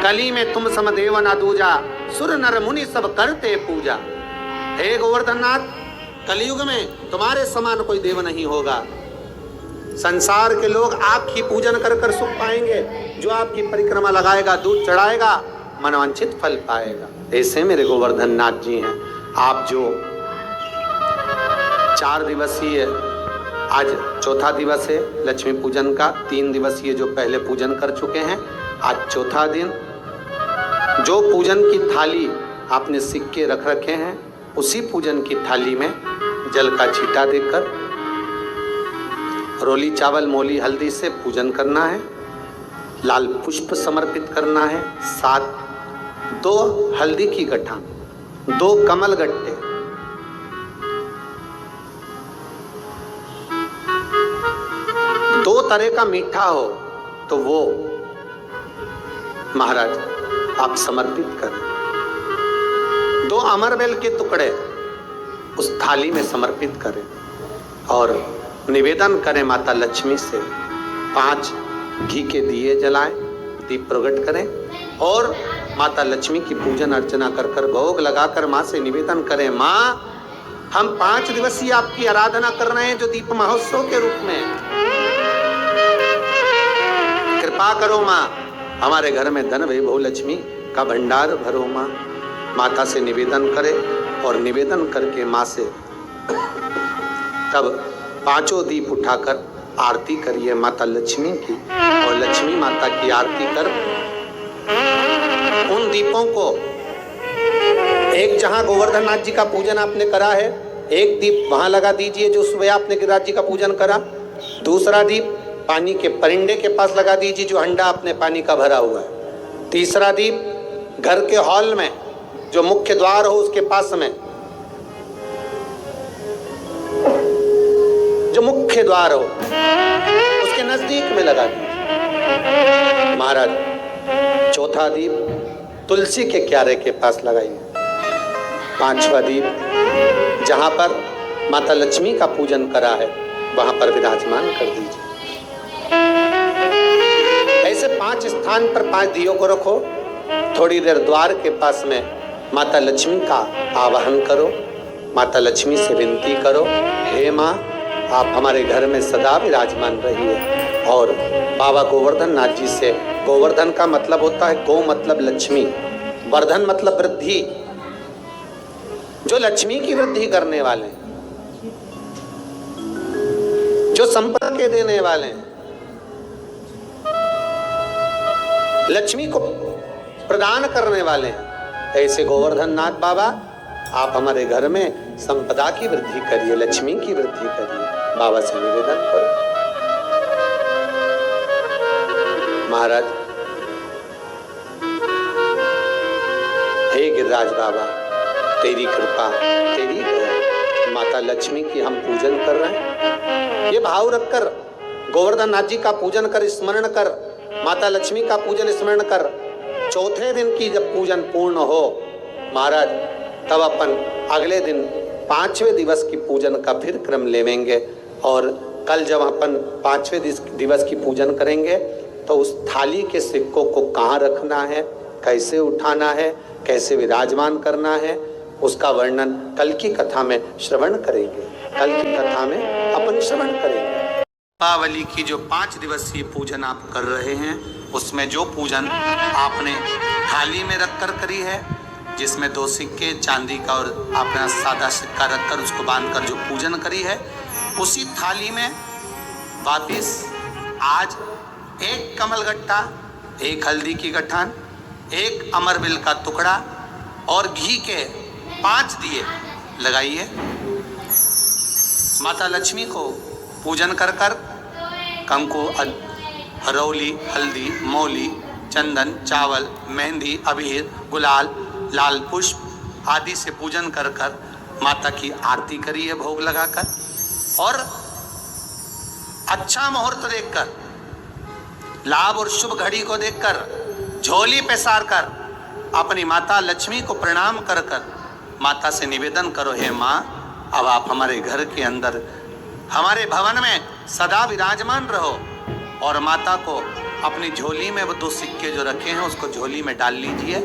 कली में तुम सम देव ना दूजा, सुर नर मुनि सब करते पूजा। हे गोवर्धननाथ, कलयुग में तुम्हारे समान कोई देव नहीं होगा। संसार के लोग आपकी पूजन कर कर सुख पाएंगे। जो आपकी परिक्रमा लगाएगा, दूध चढ़ाएगा, मनवांछित फल पाएगा। ऐसे मेरे गोवर्धननाथ जी हैं। आप जो 4 दिवसीय, आज चौथा दिवस है लक्ष्मी पूजन का, 3 दिवसीय जो पहले पूजन कर चुके हैं, आज चौथा दिन। जो पूजन की थाली आपने सिक्के रख रखे हैं, उसी पूजन की थाली में जल का छींटा देकर रोली चावल मोली हल्दी से पूजन करना है। लाल पुष्प समर्पित करना है। साथ 2 हल्दी की गठान, 2 कमल गट्टे, 2 तरह का मीठा हो तो वो महाराज आप समर्पित करें। 2 अमरबेल के टुकड़े उस थाली में समर्पित करें और निवेदन करें माता लक्ष्मी से। 5 घी के दिए जलाएं, दीप प्रकट करें और माता लक्ष्मी की पूजन अर्चना कर कर भोग लगाकर माँ से निवेदन करें, माँ हम 5 दिवसीय आपकी आराधना कर रहे हैं जो दीप महोत्सव के रूप में। कृपा करो माँ, हमारे घर में धन वैभव लक्ष्मी का भंडार भरो माँ। माता से निवेदन करें और निवेदन करके माँ से तब 5 दीप उठाकर आरती करिए माता लक्ष्मी की। और लक्ष्मी माता की आरती कर उन दीपों को, एक जहां गोवर्धननाथ जी का पूजन आपने करा है, एक दीप वहां लगा दीजिए जो सुबह आपने गिरिराज जी का पूजन करा। दूसरा दीप पानी के परिंदे के पास लगा दीजिए जो हंडा आपने पानी का भरा हुआ है। तीसरा दीप घर के हॉल में जो मुख्य द्वार हो उसके पास में, जो मुख्य द्वार हो उसके नजदीक में लगा दीजिए महाराज। चौथा दीप तुलसी के क्यारे के पास लगाइए। 5वां दीप जहां पर माता लक्ष्मी का पूजन करा है वहां पर विराजमान कर दीजिए। ऐसे 5 स्थान पर 5 दियों को रखो। थोड़ी देर द्वार के पास में माता लक्ष्मी का आवाहन करो। माता लक्ष्मी से विनती करो, हे माँ आप हमारे घर में सदा विराजमान रहिए। और बाबा गोवर्धननाथ जी से, गोवर्धन का मतलब होता है गौ मतलब लक्ष्मी, वर्धन मतलब वृद्धि, जो लक्ष्मी की वृद्धि करने वाले हैं, जो संपदा के देने वाले हैं, लक्ष्मी को प्रदान करने वाले हैं। ऐसे गोवर्धननाथ बाबा आप हमारे घर में संपदा की वृद्धि करिए, लक्ष्मी की वृद्धि करिए। बाबा से निवेदन करो। महाराज, हे गिरिराज बाबा, तेरी कृपा, तेरी दया, माता लक्ष्मी की हम पूजन कर रहे हैं। ये भाव रखकर गोवर्धननाथ जी का पूजन कर, स्मरण कर, माता लक्ष्मी का पूजन स्मरण कर। चौथे दिन की जब पूजन पूर्ण हो महाराज, तब अपन अगले दिन 5वें दिवस की पूजन का फिर क्रम लेवेंगे। और कल जब अपन 5वें दिवस की पूजन करेंगे तो उस थाली के सिक्कों को कहाँ रखना है, कैसे उठाना है, कैसे विराजमान करना है, उसका वर्णन कल की कथा में श्रवण करेंगे। कल की कथा में अपन श्रवण करेंगे। दीपावली की जो 5 दिवसीय पूजन आप कर रहे हैं, उसमें जो पूजन आपने थाली में रखकर करी है, जिसमें 2 सिक्के चांदी का और आपने सादा सिक्का रखकर उसको बांधकर जो पूजन करी है, उसी थाली में वापिस आज 1 कमलगट्टा, 1 हल्दी की गठान, 1 अमरबिल का टुकड़ा और घी के 5 दिए लगाइए। माता लक्ष्मी को पूजन कर कर कंकु, रौली, हल्दी, मौली, चंदन, चावल, मेहंदी, अबीर, गुलाल, लाल पुष्प आदि से पूजन कर कर माता की आरती करिए भोग लगाकर। और अच्छा मुहूर्त देखकर, लाभ और शुभ घड़ी को देखकर झोली पे सार कर अपनी माता लक्ष्मी को प्रणाम कर कर माता से निवेदन करो, हे माँ अब आप हमारे घर के अंदर, हमारे भवन में सदा विराजमान रहो और माता को अपनी झोली में वो 2 सिक्के जो रखे हैं उसको झोली में डाल लीजिए।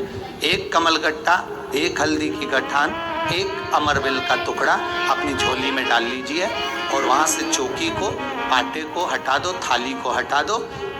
1 कमलगट्टा, 1 हल्दी की गठान, 1 अमरबेल का टुकड़ा अपनी झोली में डाल लीजिए और वहाँ से चौकी को, पाटे को हटा दो, थाली को हटा दो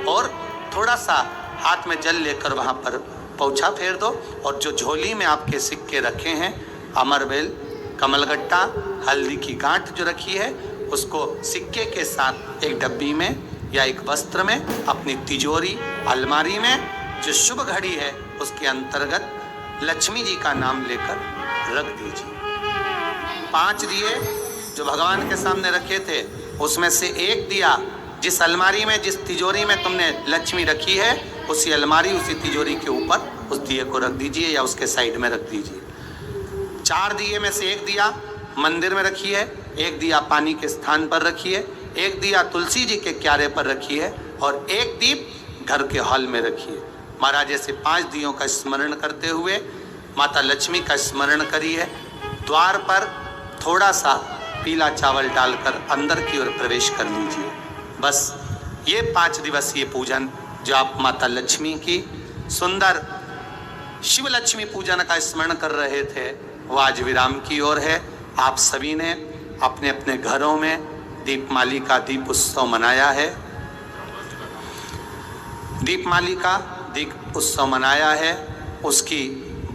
और थोड़ा सा हाथ में जल लेकर वहाँ पर पोंछा फेर दो और जो झोली में आपके सिक्के रखे हैं, अमरबेल, कमलगट्टा, हल्दी की गांठ जो रखी है, उसको सिक्के के साथ एक डब्बी में या एक वस्त्र में अपनी तिजोरी, अलमारी में जो शुभ घड़ी है उसके अंतर्गत लक्ष्मी जी का नाम लेकर रख दीजिए। 5 दिए जो भगवान के सामने रखे थे उसमें से 1 दिया जिस अलमारी में, जिस तिजोरी में तुमने लक्ष्मी रखी है, उसी अलमारी, उसी तिजोरी के ऊपर उस दिए को रख दीजिए या उसके साइड में रख दीजिए। 4 दिए में से 1 दिया मंदिर में रखिए, 1 दिया पानी के स्थान पर रखिए, 1 दिया तुलसी जी के क्यारे पर रखिए और 1 दीप घर के हॉल में रखिए। महाराज ऐसे 5 दियों का स्मरण करते हुए माता लक्ष्मी का स्मरण करिए। द्वार पर थोड़ा सा पीला चावल डालकर अंदर की ओर प्रवेश कर लीजिए। बस ये 5 दिवसीय पूजन जो आप माता लक्ष्मी की सुंदर शिव लक्ष्मी पूजन का स्मरण कर रहे थे वो आज विराम की ओर है। आप सभी ने अपने अपने घरों में दीपमाली का दीप उत्सव मनाया है, दीपमाली का दीप उत्सव मनाया है, उसकी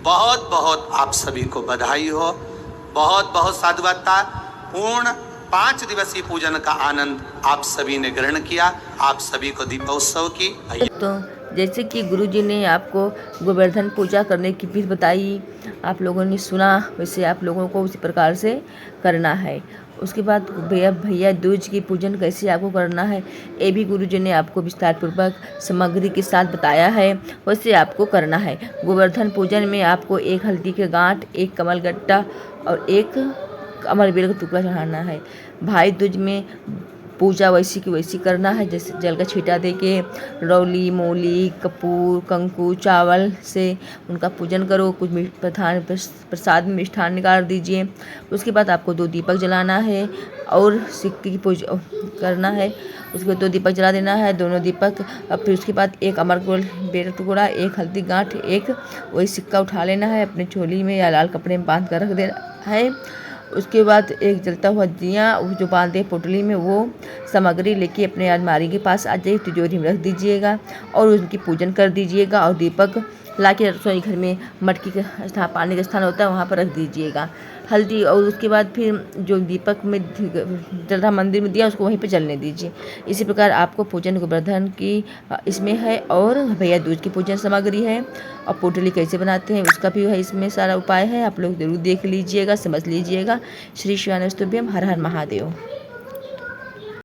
बहुत बहुत आप सभी को बधाई हो। बहुत बहुत साधुवादता। पूर्ण 5 दिवसीय पूजन का आनंद आप सभी ने ग्रहण किया। आप सभी को दीपोत्सव की तो जैसे कि गुरुजी ने आपको गोवर्धन पूजा करने की विधि बताई, आप लोगों ने सुना, वैसे आप लोगों को उसी प्रकार से करना है। उसके बाद भैया दूज की पूजन कैसे आपको करना है ये भी गुरुजी ने आपको विस्तार पूर्वक सामग्री के साथ बताया है, वैसे आपको करना है। गोवर्धन पूजन में आपको 1 हल्दी के गांठ, 1 कमलगट्टा और 1 अमरबेल का टुकड़ा चढ़ाना है। भाई दूज में पूजा वैसी की वैसी करना है, जैसे जल का छींटा देके रौली, मूली, कपूर, कंकु, चावल से उनका पूजन करो। कुछ प्रसाद में मिष्ठान निकाल दीजिए। उसके बाद आपको 2 दीपक जलाना है और सिक्के की पूजा करना है। उसके बाद 2 दीपक जला देना है, दोनों दीपक। अब फिर उसके बाद 1 अमरबेल का टुकड़ा, 1 हल्दी गांठ, 1 वही सिक्का उठा लेना है, अपने झोली में या लाल कपड़े में बांध कर रख देना है। उसके बाद 1 जलता हुआ दिया जो बांधे पोटली में, वो सामग्री लेके अपने अलमारी के पास आ जाइए, तिजोरी में रख दीजिएगा और उनकी पूजन कर दीजिएगा। और दीपक लाके रसोई घर में मटकी के स्थान, पानी का स्थान होता है वहाँ पर रख दीजिएगा हल्दी। और उसके बाद फिर जो दीपक में जल रहा मंदिर में दिया उसको वहीं पे जलने दीजिए। इसी प्रकार आपको पूजन गोवर्धन की इसमें है और भैया दूज की पूजन सामग्री है और पोटली कैसे बनाते हैं उसका भी है, इसमें सारा उपाय है। आप लोग जरूर देख लीजिएगा, समझ लीजिएगा। श्री शिवानस्तुभ्यम। हर हर महादेव।